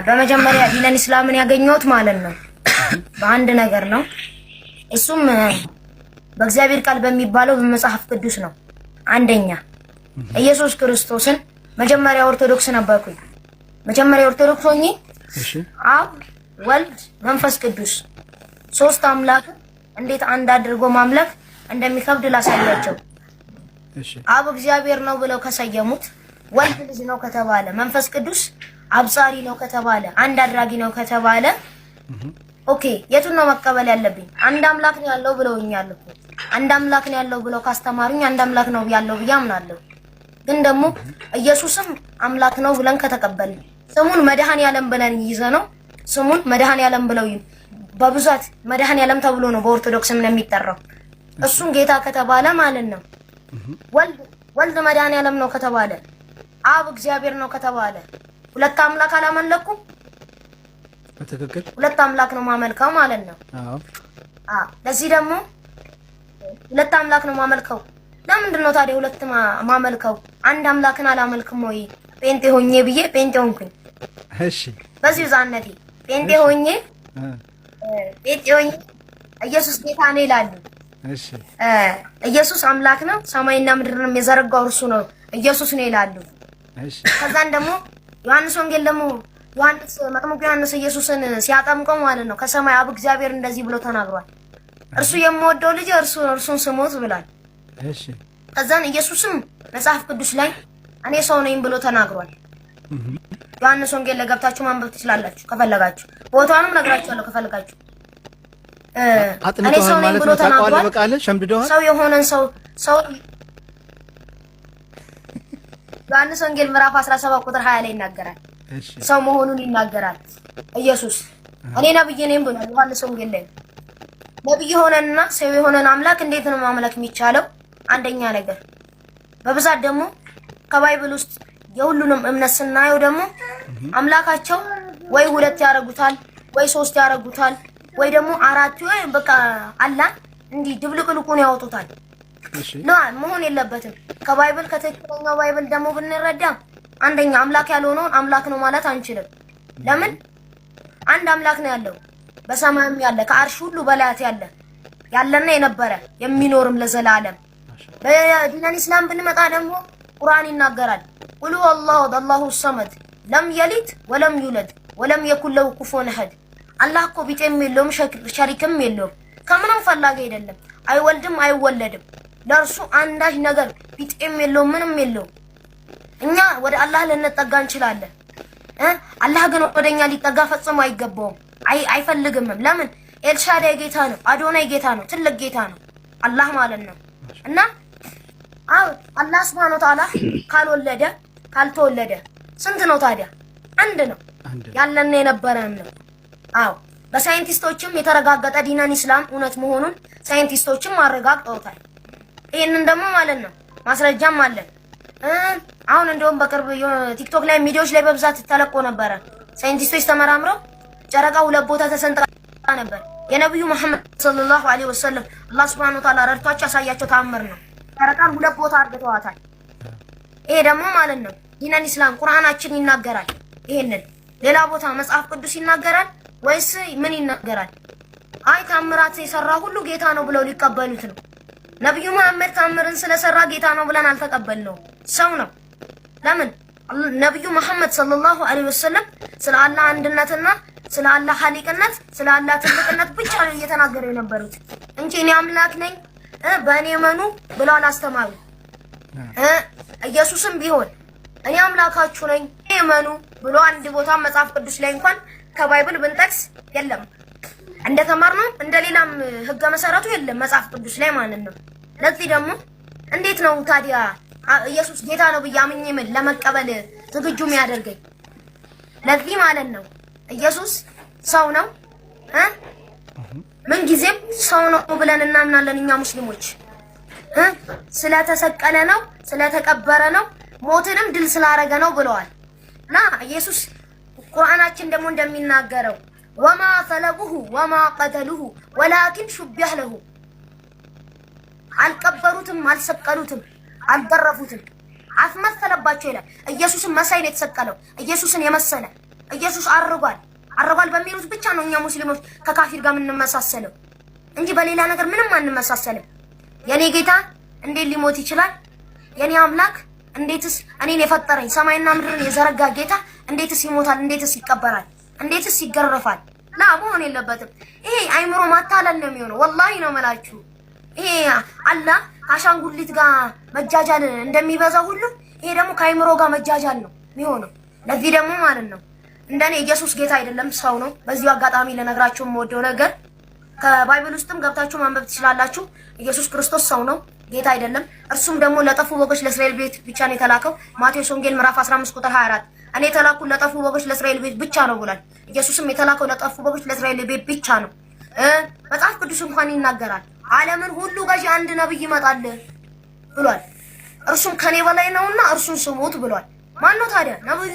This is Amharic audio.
በመጀመሪያ ዲነል እስላምን ያገኘሁት ማለት ነው በአንድ ነገር ነው። እሱም በእግዚአብሔር ቃል በሚባለው በመጽሐፍ ቅዱስ ነው። አንደኛ ኢየሱስ ክርስቶስን መጀመሪያ ኦርቶዶክስ ነበርኩኝ። መጀመሪያ ኦርቶዶክስ ሆኜ አብ ወልድ መንፈስ ቅዱስ ሶስት አምላክ እንዴት አንድ አድርጎ ማምለክ እንደሚከብድ ላሳያቸው። አብ እግዚአብሔር ነው ብለው ከሰየሙት፣ ወልድ ልጅ ነው ከተባለ፣ መንፈስ ቅዱስ አብሳሪ ነው ከተባለ፣ አንድ አድራጊ ነው ከተባለ ኦኬ የቱን ነው መቀበል ያለብኝ? አንድ አምላክ ነው ያለው ብለውኛል እኮ። አንድ አምላክ ነው ያለው ብለው ካስተማሩኝ አንድ አምላክ ነው ያለው ብዬ አምናለሁ። ግን ደግሞ ኢየሱስም አምላክ ነው ብለን ከተቀበልን ስሙን መድኃኔዓለም ብለን ይዘነው ስሙን መድኃኔዓለም ብለው በብዛት መድኃኔዓለም ተብሎ ነው በኦርቶዶክስ ምን የሚጠራው። እሱን ጌታ ከተባለ ማለት ነው ወልድ መድኃኔዓለም ነው ከተባለ፣ አብ እግዚአብሔር ነው ከተባለ ሁለት አምላክ አላመለኩም? በትክክል ሁለት አምላክ ነው ማመልከው ማለት ነው። ለዚህ ደግሞ ሁለት አምላክ ነው ማመልከው። ለምንድን ነው ታዲያ ሁለት ማመልከው? አንድ አምላክን አላመልክም ወይ? ጴንጤ ሆኜ ብዬ ጴንጤ ሆንኩኝ። እሺ በዚህ ዛነቴ ጴንጤ ሆኜ ኢየሱስ ጌታ ነው ይላሉ። እሺ ኢየሱስ አምላክ ነው፣ ሰማይና ምድርንም የዘረጋው እርሱ ነው ኢየሱስ ነው ይላሉ። እሺ ከዛን ደግሞ ዮሐንስ ወንጌል ደግሞ ዮሐንስ መጥምቁ ዮሐንስ ኢየሱስን ሲያጠምቀው ማለት ነው ከሰማይ አብ እግዚአብሔር እንደዚህ ብሎ ተናግሯል። እርሱ የምወደው ልጅ እርሱን ስሙት ብሏል። እሺ ከዛን ኢየሱስም መጽሐፍ ቅዱስ ላይ እኔ ሰው ነኝ ብሎ ተናግሯል። ዮሐንስ ወንጌል ላይ ገብታችሁ ማንበብ ትችላላችሁ ከፈለጋችሁ። ቦታውንም ነግራችኋለሁ ከፈለጋችሁ። እኔ ሰው ነኝ ብሎ ተናግሯል። ሰው የሆነን ሰው ዮሐንስ ወንጌል ምዕራፍ 17 ቁጥር 20 ላይ ይናገራል። ሰው መሆኑን ይናገራል ኢየሱስ። እኔ ነብይ ነኝ ብሏል ዮሐንስ ወንጌል ላይ። ነብይ ሆነንና ሰው የሆነን አምላክ እንዴት ነው ማምለክ የሚቻለው? አንደኛ ነገር በብዛት ደግሞ ከባይብል ውስጥ የሁሉንም እምነት ስናየው ደግሞ አምላካቸው ወይ ሁለት ያረጉታል ወይ ሶስት ያረጉታል ወይ ደግሞ አራት ወይ በቃ አላ እንዲህ ድብልቅልቁን ያወጡታል። ነው መሆን የለበትም። ከባይብል ከትክክለኛው ባይብል ደግሞ ብንረዳ አንደኛ አምላክ ያልሆነውን አምላክ ነው ማለት አንችልም። ለምን? አንድ አምላክ ነው ያለው በሰማይም ያለ ከአርሽ ሁሉ በላያት ያለና የነበረ የሚኖርም ለዘላለም። በዲነል እስላም ብንመጣ ደግሞ ቁርአን ይናገራል ቁሉ አላሁ ሰመድ ለም የሊድ ወለም ዩለድ ወለም የኩን ለሁ ኩፉወን አሐድ። አላህ እኮ ቢጤም የለውም ሸሪክም የለውም፣ ከምንም ፈላጊ አይደለም፣ አይወልድም አይወለድም። ለእርሱ አንዳች ነገር ቢጤም የለውም ምንም የለውም። እኛ ወደ አላህ ልንጠጋ እንችላለን። አላህ ግን ወደኛ ሊጠጋ ፈጽሞ አይገባውም፣ አይፈልግምም። ለምን? ኤልሻዳይ ጌታ ነው፣ አዶናይ ጌታ ነው፣ ትልቅ ጌታ ነው አላህ ማለት ነው። እና አላህ Subhanahu Wa Ta'ala ካልተወለደ ስንት ነው ታዲያ? አንድ ነው ያለና የነበረን ነው። በሳይንቲስቶችም የተረጋገጠ ዲነል እስላም እውነት መሆኑን ሳይንቲስቶችም አረጋግጠውታል። ይሄንን ደግሞ ማለት ነው ማስረጃም አለን። አሁን እንደውም በቅርብ ቲክቶክ ላይ ቪዲዮዎች ላይ በብዛት ተለቆ ነበር። ሳይንቲስቶች ተመራምረው ጨረቃ ሁለት ቦታ ተሰንጥቃ ነበር። የነብዩ መሐመድ ሰለላሁ ዐለይሂ ወሰለም አላህ Subhanahu Wa Ta'ala ረድቷቸው ያሳያቸው ተአምር ነው። ጨረቃን ሁለት ቦታ አድርገዋታል። ይሄ ደግሞ ማለት ነው ዲነል እስላም ቁርአናችን ይናገራል። ይሄንን ሌላ ቦታ መጽሐፍ ቅዱስ ይናገራል ወይስ ምን ይናገራል? አይ ተአምራት የሰራ ሁሉ ጌታ ነው ብለው ሊቀበሉት ነው። ነብዩ መሐመድ ተአምርን ስለሰራ ጌታ ነው ብለን አልተቀበልነው፣ ሰው ነው። ለምን? ነብዩ መሐመድ ሰለላሁ ዐለይሂ ወሰለም ስለ አላህ አንድነትና ስለ አላህ ኻሊቅነት ስለ አላህ ትልቅነት ብቻ ነው እየተናገሩ የነበሩት እንጂ እኔ አምላክ ነኝ በእኔ መኑ ብለው አላስተማሩ። ኢየሱስም ቢሆን እኔ አምላካችሁ ነኝ እመኑ ብሎ አንድ ቦታ መጽሐፍ ቅዱስ ላይ እንኳን ከባይብል ብንጠቅስ የለም። እንደተማርነው እንደሌላም ህገ መሰረቱ የለም መጽሐፍ ቅዱስ ላይ ማለት ነው። ለዚህ ደግሞ እንዴት ነው ታዲያ ኢየሱስ ጌታ ነው ብዬ አምኜ ምን ለመቀበል ዝግጁ የሚያደርገኝ? ለዚህ ማለት ነው ኢየሱስ ሰው ነው ምን ጊዜም ሰው ነው ብለን እናምናለን እኛ ሙስሊሞች። ስለተሰቀለ ነው ስለተቀበረ ነው ሞትንም ድል ስላረገ ነው ብለዋል። እና ኢየሱስ ቁርአናችን ደግሞ እንደሚናገረው ወማ ሰለቡሁ ወማ ቀተሉሁ ወላኪን ሹቢህ ለሁ፣ አልቀበሩትም አልሰቀሉትም አልገረፉትም አስመሰለባቸው ይላል። ኢየሱስን መሳይ ነው የተሰቀለው። ኢየሱስን የመሰለ ኢየሱስ አርጓል በሚሉት ብቻ ነው እኛ ሙስሊሞች ከካፊር ጋር የምንመሳሰለው እንጂ በሌላ ነገር ምንም አንመሳሰልም። የኔ ጌታ እንዴት ሊሞት ይችላል? የኔ አምላክ እንዴትስ እኔን የፈጠረኝ ሰማይና ምድርን የዘረጋ ጌታ እንዴትስ ይሞታል? እንዴትስ ይቀበራል? እንዴትስ ይገረፋል? ላ መሆን የለበትም። ይሄ አይምሮ ማታለል ነው የሚሆነው። ወላሂ ነው መላችሁ። ይሄ አላህ ከአሻንጉሊት ጋር መጃጃል እንደሚበዛው ሁሉ ይሄ ደግሞ ከአይምሮ ጋር መጃጃል ነው የሚሆነው። ለዚህ ደግሞ ማለት ነው እንደኔ ኢየሱስ ጌታ አይደለም ሰው ነው። በዚሁ አጋጣሚ ለነግራችሁ የምወደው ነገር ከባይብል ውስጥም ገብታችሁ ማንበብ ትችላላችሁ። ኢየሱስ ክርስቶስ ሰው ነው፣ ጌታ አይደለም። እርሱም ደግሞ ለጠፉ በጎች ለእስራኤል ቤት ብቻ ነው የተላከው። ማቴዎስ ወንጌል ምዕራፍ 15 ቁጥር 24 እኔ የተላኩ ለጠፉ በጎች ለእስራኤል ቤት ብቻ ነው ብሏል። ኢየሱስም የተላከው ለጠፉ በጎች ለእስራኤል ቤት ብቻ ነው። መጽሐፍ ቅዱስ እንኳን ይናገራል ዓለምን ሁሉ ገዢ አንድ ነብይ ይመጣል ብሏል። እርሱም ከኔ በላይ ነውና እርሱን ስሙት ብሏል። ማን ነው ታዲያ ነብዩ?